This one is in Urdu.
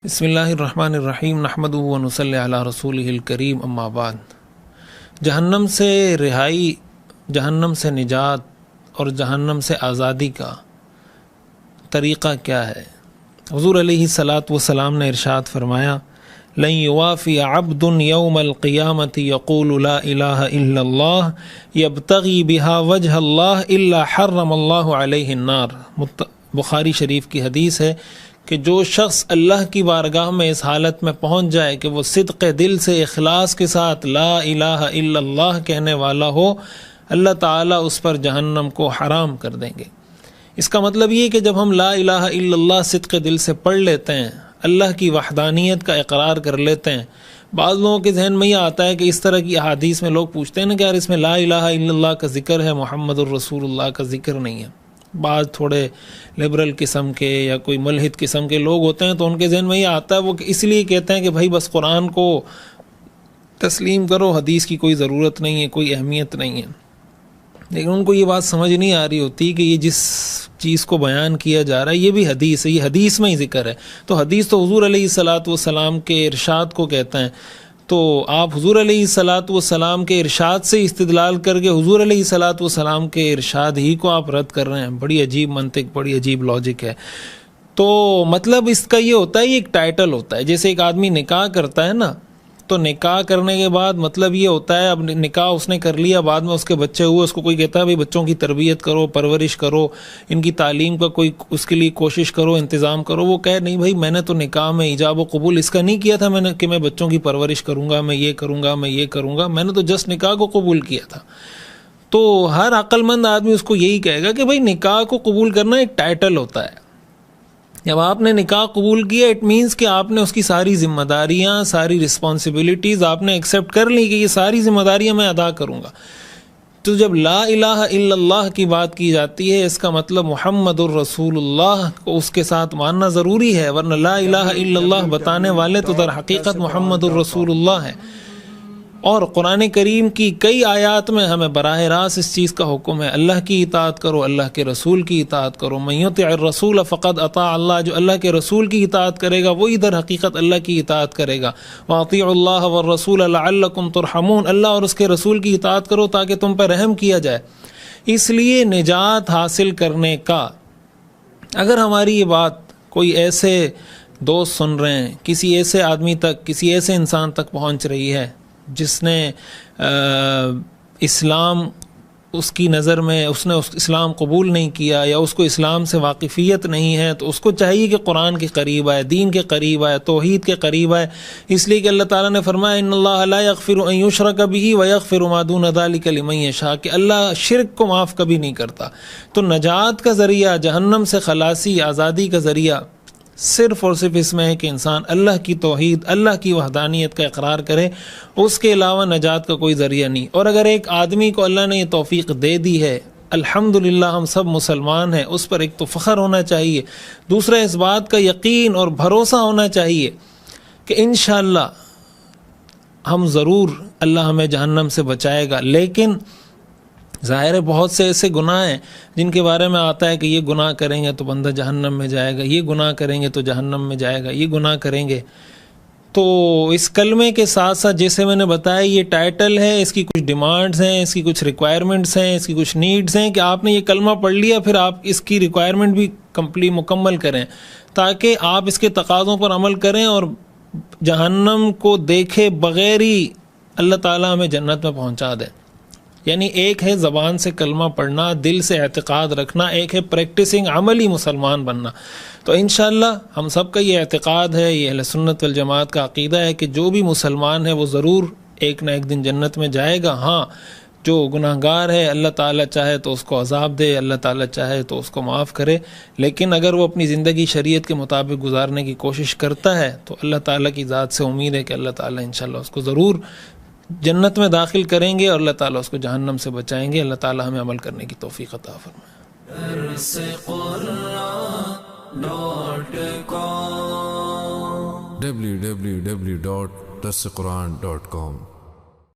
بسم اللہ الرحمن الرحیم نحمدہ و نصلی علی رسولہ الکریم اما بعد۔ جہنم سے رہائی، جہنم سے نجات اور جہنم سے آزادی کا طریقہ کیا ہے؟ حضور علیہ الصلاۃ والسلام نے ارشاد فرمایا، لن یوافی عبد یوم القیامۃ یقول لا الہ الا اللہ یبتغی بہا وجہ اللہ الا حرم اللہ علیہ النار۔ بخاری شریف کی حدیث ہے کہ جو شخص اللہ کی بارگاہ میں اس حالت میں پہنچ جائے کہ وہ صدق دل سے اخلاص کے ساتھ لا الہ الا اللہ کہنے والا ہو، اللہ تعالیٰ اس پر جہنم کو حرام کر دیں گے۔ اس کا مطلب یہ کہ جب ہم لا الہ الا اللہ صدق دل سے پڑھ لیتے ہیں، اللہ کی وحدانیت کا اقرار کر لیتے ہیں، بعض لوگوں کے ذہن میں یہ آتا ہے کہ اس طرح کی احادیث میں لوگ پوچھتے ہیں نا کہ یار اس میں لا الہ الا اللہ کا ذکر ہے، محمد الرسول اللہ کا ذکر نہیں ہے۔ بعض تھوڑے لبرل قسم کے یا کوئی ملحد قسم کے لوگ ہوتے ہیں تو ان کے ذہن میں یہ آتا ہے، وہ اس لیے کہتے ہیں کہ بھائی بس قرآن کو تسلیم کرو، حدیث کی کوئی ضرورت نہیں ہے، کوئی اہمیت نہیں ہے۔ لیکن ان کو یہ بات سمجھ نہیں آ رہی ہوتی کہ یہ جس چیز کو بیان کیا جا رہا ہے یہ بھی حدیث ہے، یہ حدیث میں ہی ذکر ہے۔ تو حدیث تو حضور علیہ الصلاۃ والسلام کے ارشاد کو کہتا ہے، تو آپ حضور علیہ الصلاۃ والسلام کے ارشاد سے استدلال کر کے حضور علیہ الصلاۃ والسلام کے ارشاد ہی کو آپ رد کر رہے ہیں۔ بڑی عجیب منطق، بڑی عجیب لاجک ہے۔ تو مطلب اس کا یہ ہوتا ہے، یہ ایک ٹائٹل ہوتا ہے۔ جیسے ایک آدمی نکاح کرتا ہے نا، تو نکاح کرنے کے بعد مطلب یہ ہوتا ہے اب نکاح اس نے کر لیا، بعد میں اس کے بچے ہوئے، اس کو کوئی کہتا ہے بھائی بچوں کی تربیت کرو، پرورش کرو، ان کی تعلیم کا کوئی اس کے لیے کوشش کرو، انتظام کرو۔ وہ کہے نہیں بھائی میں نے تو نکاح میں ایجاب و قبول اس کا نہیں کیا تھا، میں نے کہ میں بچوں کی پرورش کروں گا، میں یہ کروں گا، میں یہ کروں گا، میں نے تو جسٹ نکاح کو قبول کیا تھا۔ تو ہر عقل مند آدمی اس کو یہی کہے گا کہ بھائی نکاح کو قبول کرنا ایک ٹائٹل ہوتا ہے۔ جب آپ نے نکاح قبول کیا اٹ مینس کہ آپ نے اس کی ساری ذمہ داریاں، ساری رسپانسبلٹیز آپ نے ایکسیپٹ کر لی کہ یہ ساری ذمہ داریاں میں ادا کروں گا۔ تو جب لا الہ الا اللہ کی بات کی جاتی ہے اس کا مطلب محمد الرسول اللہ کو اس کے ساتھ ماننا ضروری ہے، ورنہ لا الہ الا اللہ بتانے والے تو در حقیقت محمد الرسول اللہ ہے۔ اور قرآن کریم کی کئی آیات میں ہمیں براہ راست اس چیز کا حکم ہے، اللہ کی اطاعت کرو، اللہ کے رسول کی اطاعت کرو۔ من یطع الرسول فقد اطاع اللہ، جو اللہ کے رسول کی اطاعت کرے گا وہی در حقیقت اللہ کی اطاعت کرے گا۔ واطیعوا اللہ والرسول لعلکم ترحمون، اللہ اور اس کے رسول کی اطاعت کرو تاکہ تم پر رحم کیا جائے۔ اس لیے نجات حاصل کرنے کا، اگر ہماری یہ بات کوئی ایسے دوست سن رہے ہیں، کسی ایسے آدمی تک، کسی ایسے انسان تک پہنچ رہی ہے جس نے اسلام اس کی نظر میں اس نے اسلام قبول نہیں کیا یا اس کو اسلام سے واقفیت نہیں ہے، تو اس کو چاہیے کہ قرآن کے قریب آئے، دین کے قریب آئے، توحید کے قریب آئے۔ اس لیے کہ اللہ تعالیٰ نے فرمایا ان اللہ لا یغفر ان یشرک بہ ویغفر ما دون ذلک لمن یشاء، کہ اللہ شرک کو معاف کبھی نہیں کرتا۔ تو نجات کا ذریعہ، جہنم سے خلاصی، آزادی کا ذریعہ صرف اور صرف اس میں ہے کہ انسان اللہ کی توحید، اللہ کی وحدانیت کا اقرار کرے، اس کے علاوہ نجات کا کوئی ذریعہ نہیں۔ اور اگر ایک آدمی کو اللہ نے یہ توفیق دے دی ہے، الحمدللہ ہم سب مسلمان ہیں، اس پر ایک تو فخر ہونا چاہیے، دوسرا اس بات کا یقین اور بھروسہ ہونا چاہیے کہ انشاءاللہ ہم ضرور اللہ ہمیں جہنم سے بچائے گا۔ لیکن ظاہر ہے بہت سے ایسے گناہ ہیں جن کے بارے میں آتا ہے کہ یہ گناہ کریں گے تو بندہ جہنم میں جائے گا، یہ گناہ کریں گے تو جہنم میں جائے گا، یہ گناہ کریں گے۔ تو اس کلمے کے ساتھ ساتھ جیسے میں نے بتایا یہ ٹائٹل ہے، اس کی کچھ ڈیمانڈز ہیں، اس کی کچھ ریکوائرمنٹس ہیں، اس کی کچھ نیڈز ہیں کہ آپ نے یہ کلمہ پڑھ لیا پھر آپ اس کی ریکوائرمنٹ بھی مکمل کریں تاکہ آپ اس کے تقاضوں پر عمل کریں اور جہنم کو دیکھے بغیر ہی اللہ تعالیٰ ہمیں جنت میں پہنچا دے۔ یعنی ایک ہے زبان سے کلمہ پڑھنا، دل سے اعتقاد رکھنا، ایک ہے پریکٹسنگ، عملی مسلمان بننا۔ تو انشاءاللہ ہم سب کا یہ اعتقاد ہے، یہ اہل سنت والجماعت کا عقیدہ ہے کہ جو بھی مسلمان ہے وہ ضرور ایک نہ ایک دن جنت میں جائے گا۔ ہاں جو گناہ گار ہے اللہ تعالیٰ چاہے تو اس کو عذاب دے، اللہ تعالیٰ چاہے تو اس کو معاف کرے، لیکن اگر وہ اپنی زندگی شریعت کے مطابق گزارنے کی کوشش کرتا ہے تو اللہ تعالیٰ کی ذات سے امید ہے کہ اللہ تعالیٰ انشاءاللہ اس کو ضرور جنت میں داخل کریں گے اور اللہ تعالیٰ اس کو جہنم سے بچائیں گے۔ اللہ تعالیٰ ہمیں عمل کرنے کی توفیق عطا فرمائے۔ www.darsequran.com